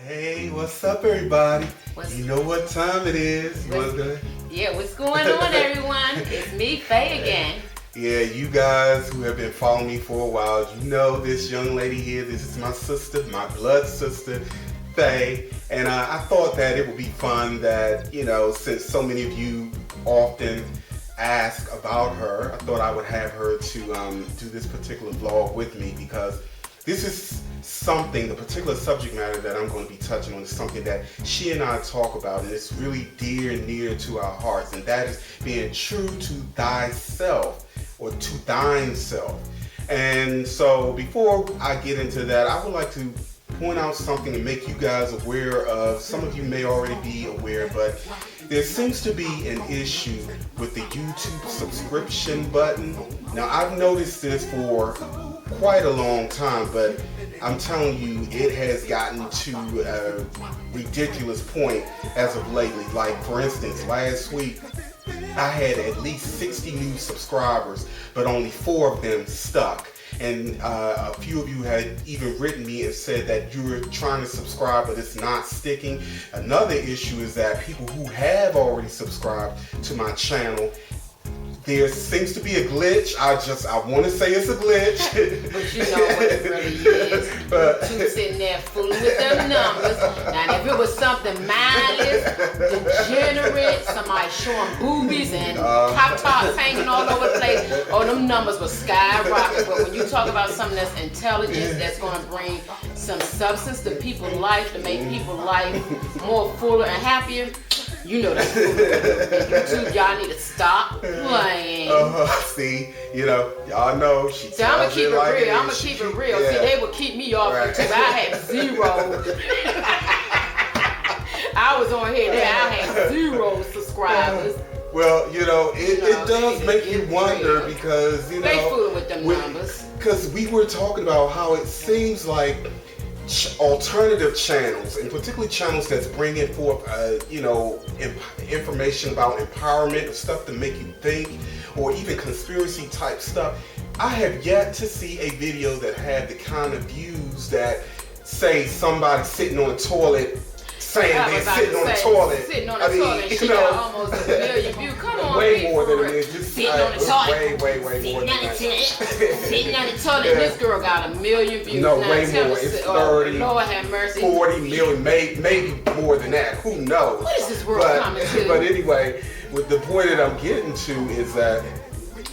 Hey, what's up, everybody? You know what time it is. What's going on, everyone? It's me, Faye, again. Yeah, you guys who have been following me for a while, you know this young lady here. This is my sister, my blood sister, Faye. And I thought that it would be fun that, you know, since so many of you often ask about her, I thought I would have her to do this particular vlog with me, because this is something, the particular subject matter that I'm going to be touching on is something that she and I talk about, and it's really dear and near to our hearts, and that is being true to thyself, or to thine self. And so before I get into that, I would like to point out something and make you guys aware of. Some of you may already be aware, but there seems to be an issue with the YouTube subscription button. Now, I've noticed this for quite a long time, but I'm telling you, it has gotten to a ridiculous point as of lately. Like, for instance, last week I had at least 60 new subscribers, but only 4 of them stuck. And a few of you had even written me and said that you were trying to subscribe, but it's not sticking. Another issue is that people who have already subscribed to my channel, there seems to be a glitch. I want to say it's a glitch. But you know what it really is. You sitting there fooling with them numbers. Now, if it was something mindless, degenerate, somebody showing boobies and pop tops hanging all over the place, oh, them numbers will skyrocket. But when you talk about something that's intelligent, that's going to bring some substance to people's life, to make people's life more fuller and happier, you know that's cool. YouTube, y'all need to stop playing. See, you know, y'all know she tells I'm gonna keep it like real. I'm gonna keep it real. Yeah. See, they would keep me off YouTube. I had 0. I was on here there. I had 0 subscribers. Well, you know, it does make you wonder, because, you know, they fooling with them numbers. Because we were talking about how it seems like alternative channels, and particularly channels that's bringing forth, you know, information about empowerment and stuff to make you think, or even conspiracy type stuff. I have yet to see a video that had the kind of views that say somebody sitting on a toilet saying they're sitting on the toilet. Sitting on the toilet, and she got almost a million views. Come on, way more than it is. Just sitting on the toilet. Way more than that. Sitting on the toilet. Yeah. This girl got a million views. No, now, way more. It's 30, Lord have mercy. 40 million, maybe more than that. Who knows? What is this world coming to? But anyway, with the point that I'm getting to is that,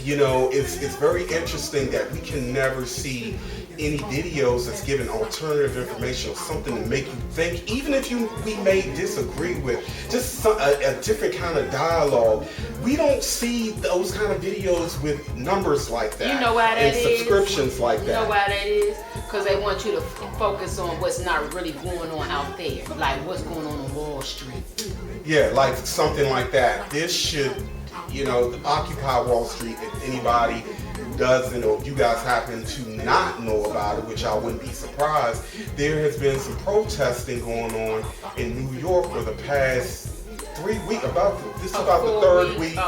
you know, it's very interesting that we can never see any videos that's giving alternative information or something to make you think, even if we may disagree with, just a different kind of dialogue. We don't see those kind of videos with numbers like that. You know why that is? And subscriptions like that. You know why that is? Because they want you to focus on what's not really going on out there, like what's going on Wall Street. Yeah, like something like that. This should, you know, Occupy Wall Street, if anybody doesn't, or if you guys happen to not know about it, which I wouldn't be surprised, there has been some protesting going on in New York for the past 3 weeks. This is about the 3rd week.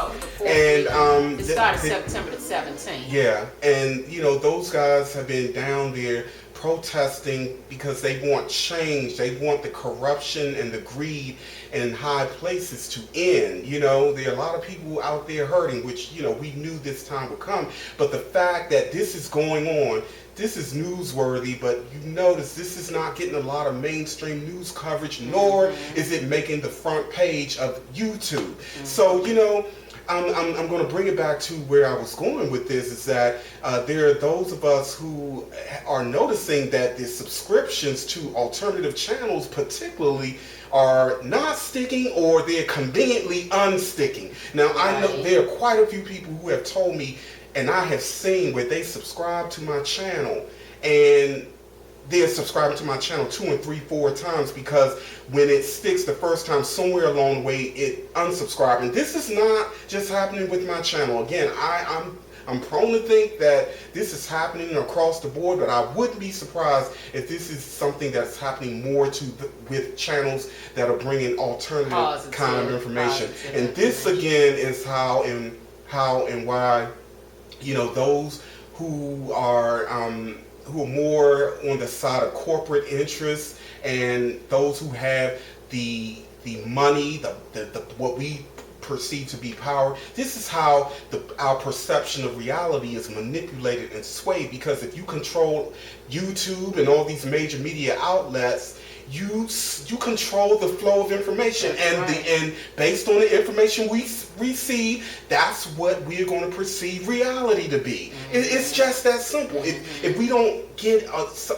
And it started September the 17th. Yeah, and you know, those guys have been down there protesting because they want change. They want the corruption and the greed in high places to end. You know, there are a lot of people out there hurting, which, you know, we knew this time would come. But the fact that this is going on, this is newsworthy, but you notice this is not getting a lot of mainstream news coverage, nor is it making the front page of YouTube. So, you know, I'm going to bring it back to where I was going with this, is that there are those of us who are noticing that the subscriptions to alternative channels particularly are not sticking, or they're conveniently unsticking. Now, I know there are quite a few people who have told me, and I have seen where they subscribe to my channel, and they're subscribing to my channel 2 and 3, 4 times, because when it sticks the first time, somewhere along the way it unsubscribed. And this is not just happening with my channel. Again, I'm prone to think that this is happening across the board, but I wouldn't be surprised if this is something that's happening more with channels that are bringing alternative kind of information. And this again is how and why, you know, those who are who are more on the side of corporate interests, and those who have the money, the what we perceive to be power. This is how our perception of reality is manipulated and swayed, because if you control YouTube and all these major media outlets, you control the flow of information, and based on the information we receive, that's what we're going to perceive reality to be. It's just that simple. If we don't get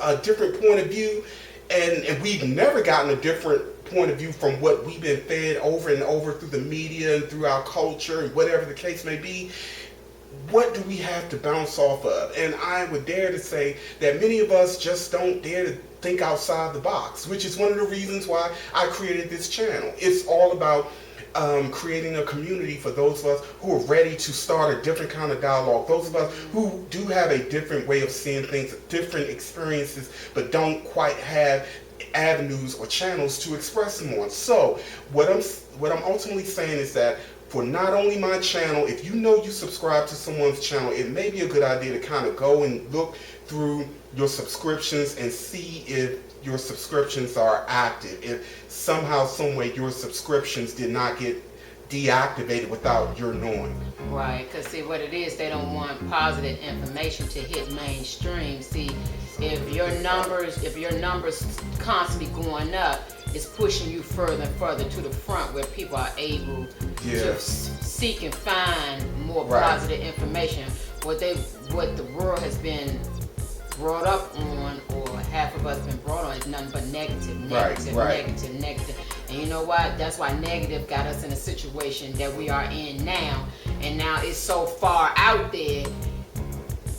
a different point of view, and we've never gotten a different point of view from what we've been fed over and over through the media and through our culture and whatever the case may be, what do we have to bounce off of? And I would dare to say that many of us just don't dare to think outside the box, which is one of the reasons why I created this channel. It's all about creating a community for those of us who are ready to start a different kind of dialogue, those of us who do have a different way of seeing things, different experiences, but don't quite have avenues or channels to express them on. So what I'm ultimately saying is that for not only my channel, if you know you subscribe to someone's channel, it may be a good idea to kind of go and look through your subscriptions and see if your subscriptions are active, if somehow, some way your subscriptions did not get deactivated without your knowing. Right, because see what it is, they don't want positive information to hit mainstream. See, if your numbers constantly going up, it's pushing you further and further to the front where people are able to seek and find more positive information. What the world has been brought up on, or half of us been brought on, is nothing but negative. And you know what? That's why negative got us in a situation that we are in now. And now it's so far out there,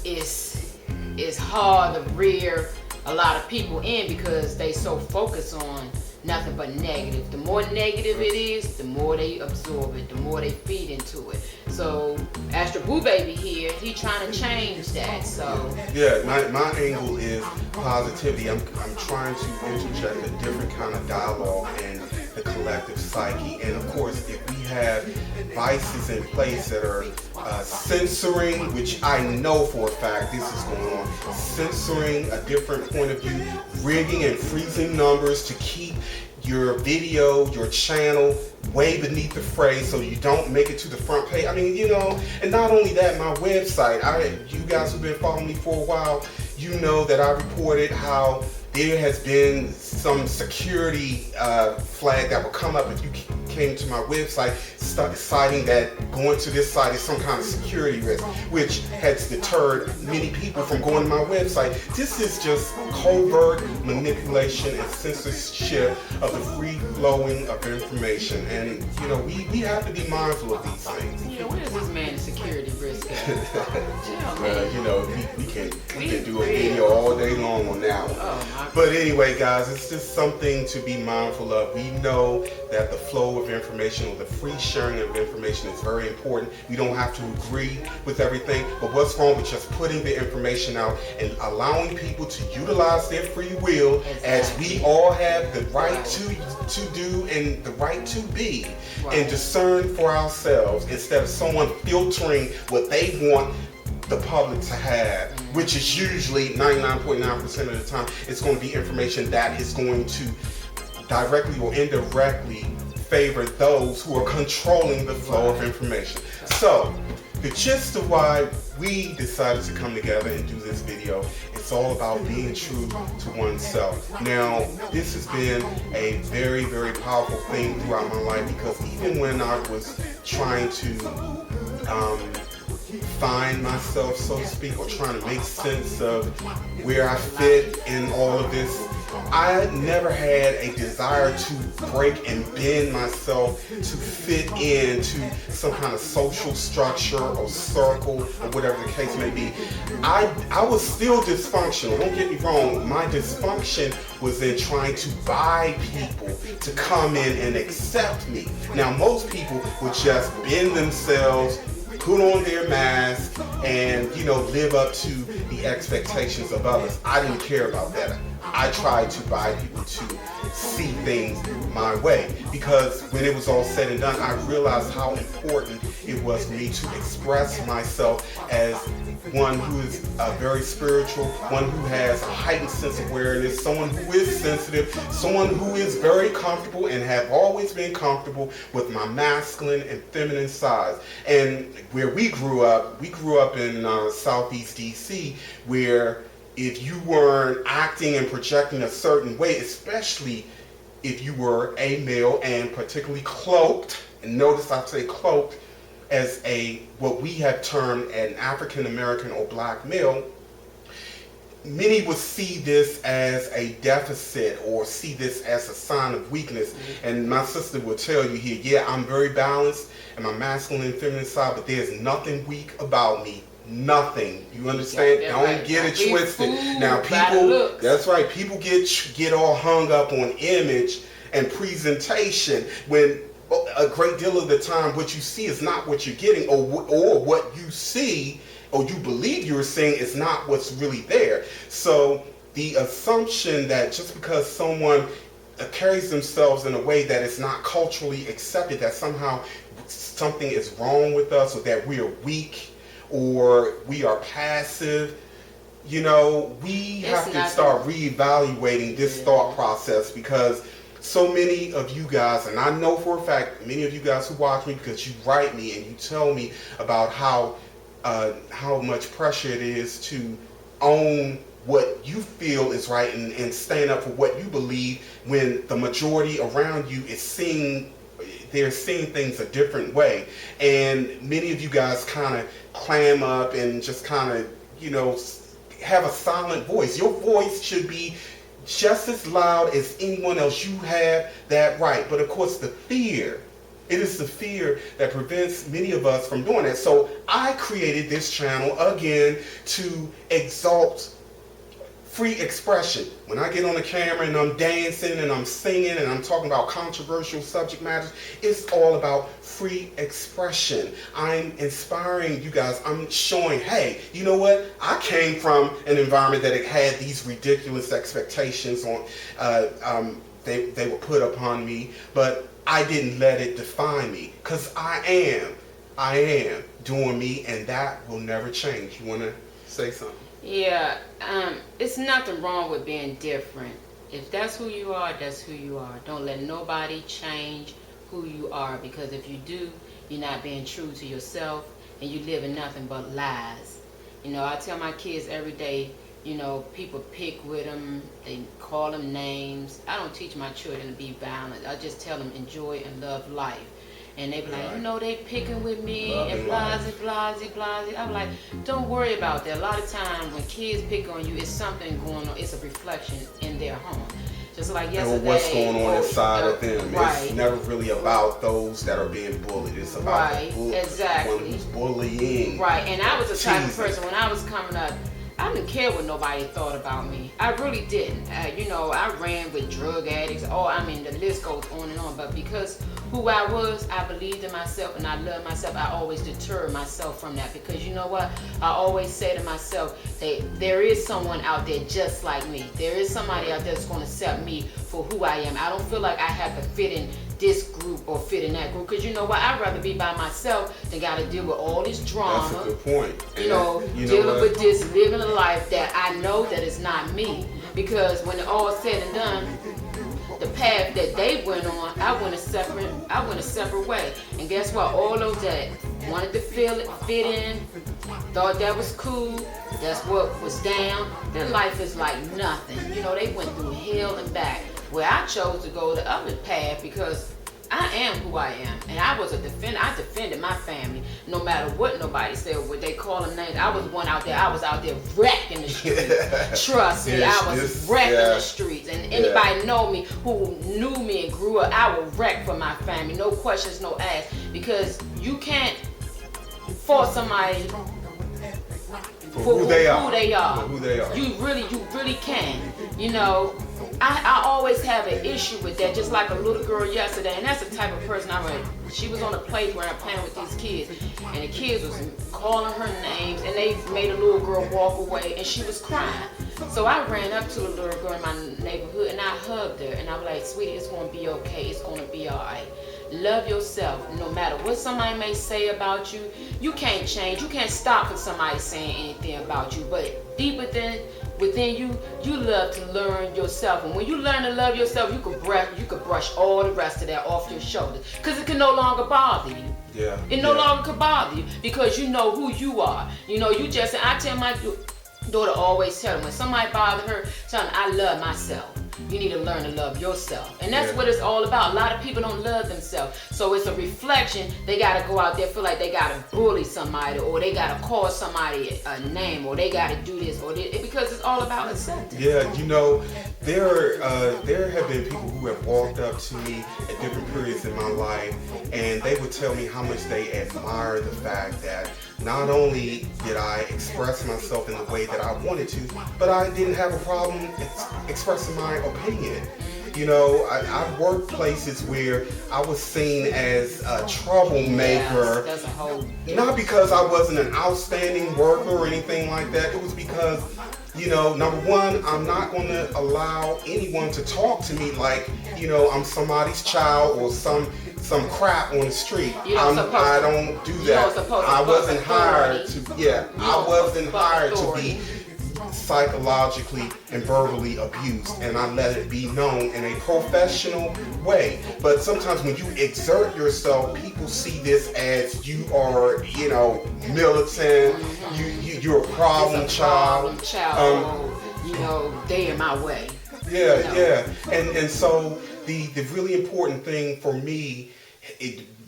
it's hard to rear a lot of people in, because they so focused on nothing but negative. The more negative it is, the more they absorb it, the more they feed into it. So Astralboobaby here, he trying to change that. So yeah, my angle is positivity. I'm trying to interject a different kind of dialogue in the collective psyche. And of course, if we have vices in place that are censoring, which I know for a fact this is going on, censoring a different point of view, rigging and freezing numbers to keep your video, your channel way beneath the fray so you don't make it to the front page. I mean, you know, and not only that, my website, you guys who've been following me for a while, you know that I reported how there has been some security flag that will come up if you came to my website citing that going to this site is some kind of security risk, which has deterred many people from going to my website. This is just covert manipulation and censorship of the free flowing of information. And you know, we have to be mindful of these things. yeah, what is this man's security risk at? You know, we can do a video all day long on that one. Oh, but anyway, guys, it's just something to be mindful of. We know that the flow of information, or the free sharing of information, is very important. We don't have to agree with everything, but what's wrong with just putting the information out and allowing people to utilize their free will, as we all have the right to do and the right to be, and discern for ourselves, instead of someone filtering what they want the public to have, which is usually 99.9% of the time, it's going to be information that is going to directly or indirectly favor those who are controlling the flow of information. So, the gist of why we decided to come together and do this video, it's all about being true to oneself. Now, this has been a very, very powerful thing throughout my life, because even when I was trying to find myself, so to speak, or trying to make sense of where I fit in all of this, I never had a desire to break and bend myself to fit into some kind of social structure or circle or whatever the case may be. I was still dysfunctional. Don't get me wrong. My dysfunction was in trying to buy people to come in and accept me. Now, most people would just bend themselves, put on their mask, and, you know, live up to the expectations of others. I didn't care about that. I tried to buy people to see things my way, because when it was all said and done, I realized how important it was for me to express myself as one who is very spiritual, one who has a heightened sense of awareness, someone who is sensitive, someone who is very comfortable and have always been comfortable with my masculine and feminine sides. And where we grew up in Southeast DC, where if you weren't acting and projecting a certain way, especially if you were a male and particularly cloaked, and notice I say cloaked, as what we have termed an African American or black male, many would see this as a deficit or see this as a sign of weakness. Mm-hmm. And my sister will tell you here, yeah, I'm very balanced in my masculine and feminine side, but there's nothing weak about me. Nothing. You understand? Don't get it twisted. Now people, that's right, people get all hung up on image and presentation when a great deal of the time what you see is not what you're getting, or what you see or you believe you're seeing is not what's really there. So the assumption that just because someone carries themselves in a way that is not culturally accepted, that somehow something is wrong with us, or that we are weak or we are passive, you know, we have to start reevaluating this thought process, because so many of you guys, and I know for a fact, many of you guys who watch me, because you write me and you tell me about how much pressure it is to own what you feel is right and stand up for what you believe, when the majority around you is they're seeing things a different way. And many of you guys kind of clam up and just kind of, you know, have a silent voice. Your voice should be just as loud as anyone else. You have that right. But of course it is the fear that prevents many of us from doing that. So I created this channel again to exalt free expression. When I get on the camera and I'm dancing and I'm singing and I'm talking about controversial subject matters, it's all about free expression. I'm inspiring you guys. I'm showing, hey, you know what? I came from an environment that it had these ridiculous expectations on they were put upon me, but I didn't let it define me, because I am doing me, and that will never change. You want to say something? Yeah, it's nothing wrong with being different. If that's who you are, that's who you are. Don't let nobody change who you are, because if you do, you're not being true to yourself, and you live in nothing but lies. You know, I tell my kids every day, you know, people pick with them, they call them names. I don't teach my children to be violent. I just tell them enjoy and love life. And they be like, you know, they picking with me and blasey. I'm like, don't worry about that. A lot of times when kids pick on you, it's something going on. It's a reflection in their home. Just like yesterday. And what's going on inside of them. Right. It's never really about those that are being bullied. It's about the bully, exactly. The one who's bullying. Right. And I was the type of person, when I was coming up, I didn't care what nobody thought about me. I really didn't. You know, I ran with drug addicts. The list goes on and on. But because who I was, I believed in myself and I loved myself. I always deterred myself from that, because you know what? I always say to myself that there is someone out there just like me. There is somebody out there that's going to accept me for who I am. I don't feel like I have to fit in this group or fit in that group, because you know what? I'd rather be by myself than got to deal with all this drama. That's a good point. You know, dealing with this, living a life that I know that is not me. Because when it all said and done, the path that they went on, I went a separate way. And guess what? All those that wanted to fit in, thought that was cool, that's what was down, their life is like nothing. You know, they went through hell and back. Where I chose to go the other path, because I am who I am, and I was a defender. I defended my family, no matter what nobody said. What they call them names, I was one out there. I was out there wrecking the streets. Trust me, I was wrecking the streets. And anybody know me who knew me and grew up, I would wreck for my family. No questions, no asks, because you can't force somebody for who they are. You really can. You know, I always have an issue with that, just like a little girl yesterday, and that's the type of person I read. She was on a playground playing with these kids, and the kids was calling her names, and they made a little girl walk away, and she was crying. So I ran up to the little girl in my neighborhood, and I hugged her, and I was like, sweetie, it's going to be okay. It's going to be all right. Love yourself. No matter what somebody may say about you, you can't change. You can't stop for somebody saying anything about you. But deep within you, you love to learn yourself. And when you learn to love yourself, you could brush all the rest of that off your shoulders. Because it can no longer bother you. Yeah. It no longer could bother you because you know who you are. You know, you just, I tell my daughter always tell them, when somebody bother her, tell them, I love myself. You need to learn to love yourself. And that's what it's all about. A lot of people don't love themselves. So it's a reflection. They got to go out there, feel like they got to bully somebody, or they got to call somebody a name, or they got to do this, because it's all about acceptance. Yeah, you know, there have been people who have walked up to me at different periods in my life, and they would tell me how much they admire the fact that not only did I express myself in the way that I wanted to, but I didn't have a problem expressing my opinion. You know, I've worked places where I was seen as a troublemaker. That's a whole not because I wasn't an outstanding worker or anything like that. It was because, you know, number one, I'm not going to allow anyone to talk to me like, you know, I'm somebody's child or some crap on the street. I don't do that. I wasn't hired to. Yeah, I wasn't hired to be psychologically and verbally abused, and I let it be known in a professional way. But sometimes when you exert yourself, people see this as you are, you know, militant. You're a problem child. You know, they in my way. Yeah, you know? yeah. And so the really important thing for me,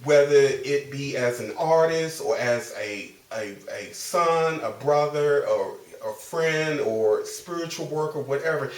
whether it be as an artist or as a son, a brother, or a friend, or spiritual worker, whatever,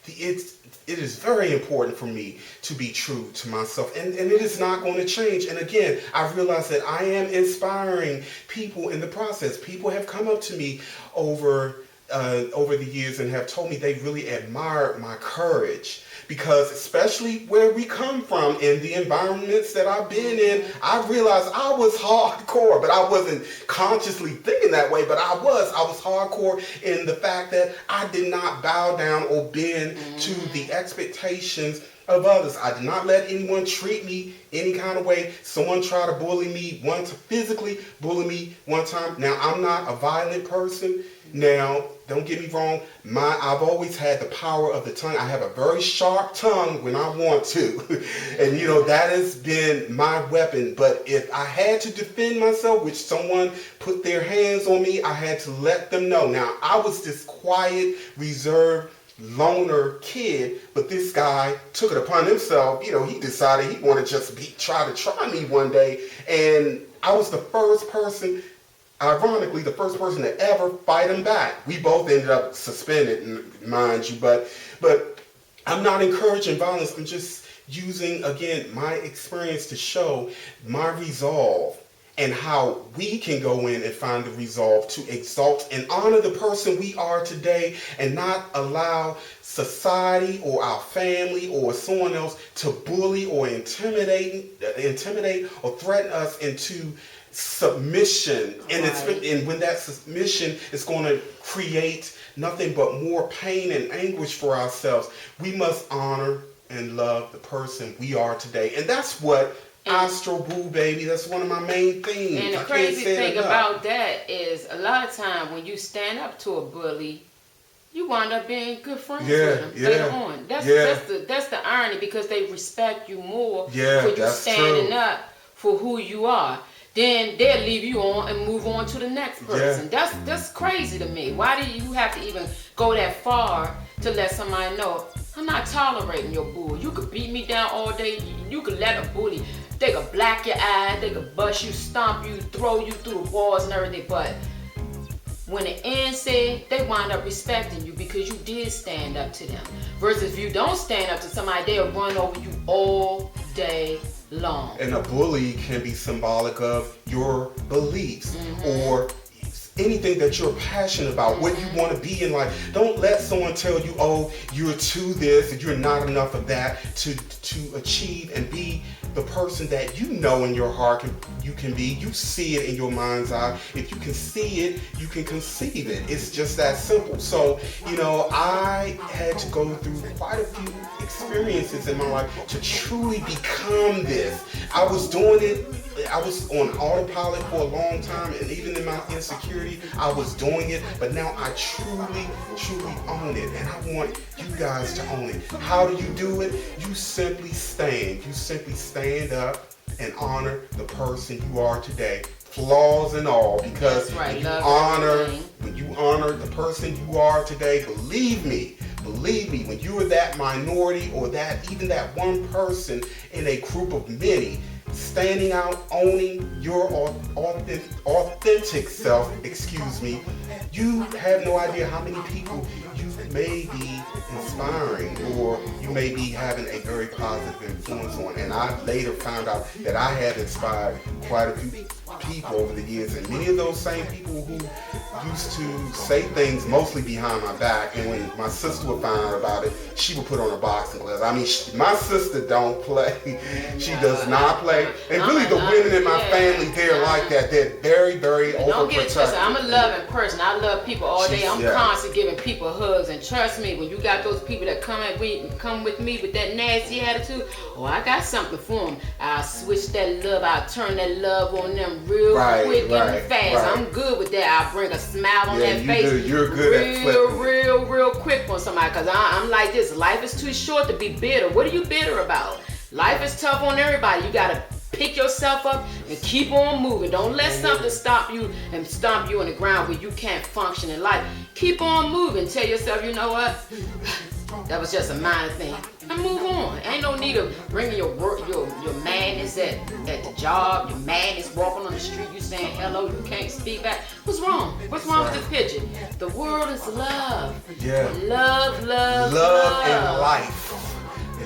it is very important for me to be true to myself, and it is not going to change. And again, I realize that I am inspiring people in the process. People have come up to me over the years and have told me they really admire my courage, because especially where we come from in the environments that I've been in, I realized I was hardcore, but I wasn't consciously thinking that way, but I was hardcore in the fact that I did not bow down or bend to the expectations of others. I did not let anyone treat me any kind of way. Someone tried to bully me physically bully me one time. Now, I'm not a violent person. Now, don't get me wrong, I've always had the power of the tongue. I have a very sharp tongue when I want to. And, you know, that has been my weapon. But if I had to defend myself, which someone put their hands on me, I had to let them know. Now, I was this quiet, reserved, loner kid, but this guy took it upon himself. You know, he decided he wanted to just try me one day. And I was the first person, ironically, the first person to ever fight him back. We both ended up suspended, mind you, but I'm not encouraging violence. I'm just using, again, my experience to show my resolve and how we can go in and find the resolve to exalt and honor the person we are today, and not allow society or our family or someone else to bully or intimidate or threaten us into submission. And when that submission is going to create nothing but more pain and anguish for ourselves, we must honor and love the person we are today. And that's what Astralboobaby, that's one of my main themes. And the crazy thing about that is, a lot of time when you stand up to a bully, you wind up being good friends with them later on. That's the irony, because they respect you more for you standing up for who you are. Then they'll leave you on and move on to the next person. That's crazy to me. Why do you have to even go that far to let somebody know, I'm not tolerating your bull. You could beat me down all day. You could let a bully, they could black your eye, they could bust you, stomp you, throw you through the walls and everything. But when the end said, they wind up respecting you because you did stand up to them. Versus if you don't stand up to somebody, they'll run over you all day long. And a bully can be symbolic of your beliefs, or anything that you're passionate about, what you want to be in life. Don't let someone tell you, oh, you're too this and you're not enough of that to achieve and be the person that you know in your heart you can be. You see it in your mind's eye. If you can see it, you can conceive it. It's just that simple. So, I had to go through quite a few experiences in my life to truly become this. I was doing it. I was on autopilot for a long time, and even in my insecurity, I was doing it, but now I truly own it, and I want you guys to own it. How do you do it? You simply stand. You simply stand up and honor the person you are today, flaws and all, because when you honor the person you are today, believe me, when you are that minority or even that one person in a group of many, standing out, owning your authentic self, you have no idea how many people you may be inspiring, or you may be having a very positive influence on. And I later found out that I had inspired quite a few people over the years, and many of those same people who used to say things mostly behind my back, and when my sister would find out about it, she would put on her boxing gloves. I mean, my sister don't play. She does not play. And really the women in my family, they're like that. They're very, very overprotective. Don't get it twisted. I'm a loving person. I love people all day. I'm constantly giving people hugs, and trust me, when you got those people that come with me with that nasty attitude, I got something for them. I'll switch that love. I'll turn that love on them real quick and fast. I'm good with that. I'll bring a smile on that face. You're good at flipping. Real quick on somebody, because I'm like this. Life is too short to be bitter. What are you bitter about? Life is tough on everybody. You gotta pick yourself up and keep on moving. Don't let something stop you and stomp you on the ground where you can't function in life. Keep on moving. Tell yourself, you know what? That was just a minor thing. And move on. Ain't no need of bringing your work, your madness at the job, your madness walking on the street, you saying hello, you can't speak back. What's wrong? What's wrong with this picture? The world is love. Yeah. Love and life.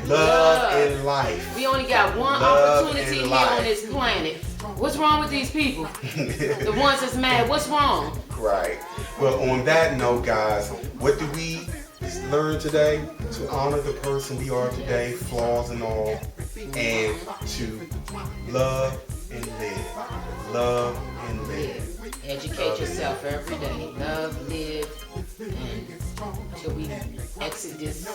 Love and life. We only got one opportunity here on this planet. What's wrong with these people? The ones that's mad, what's wrong? Right. Well, on that note, guys, what do we learn today? To honor the person we are today, flaws and all, and to love and live. Love and live. Educate yourself every day. Love, live, and until we exit this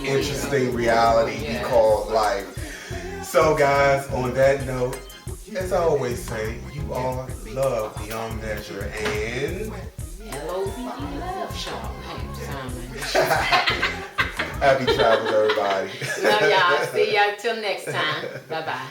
interesting reality we call life. So guys, on that note, as I always say, you are loved beyond measure, and LOVE love shop. Happy travels, everybody. Love y'all. See y'all till next time. Bye-bye.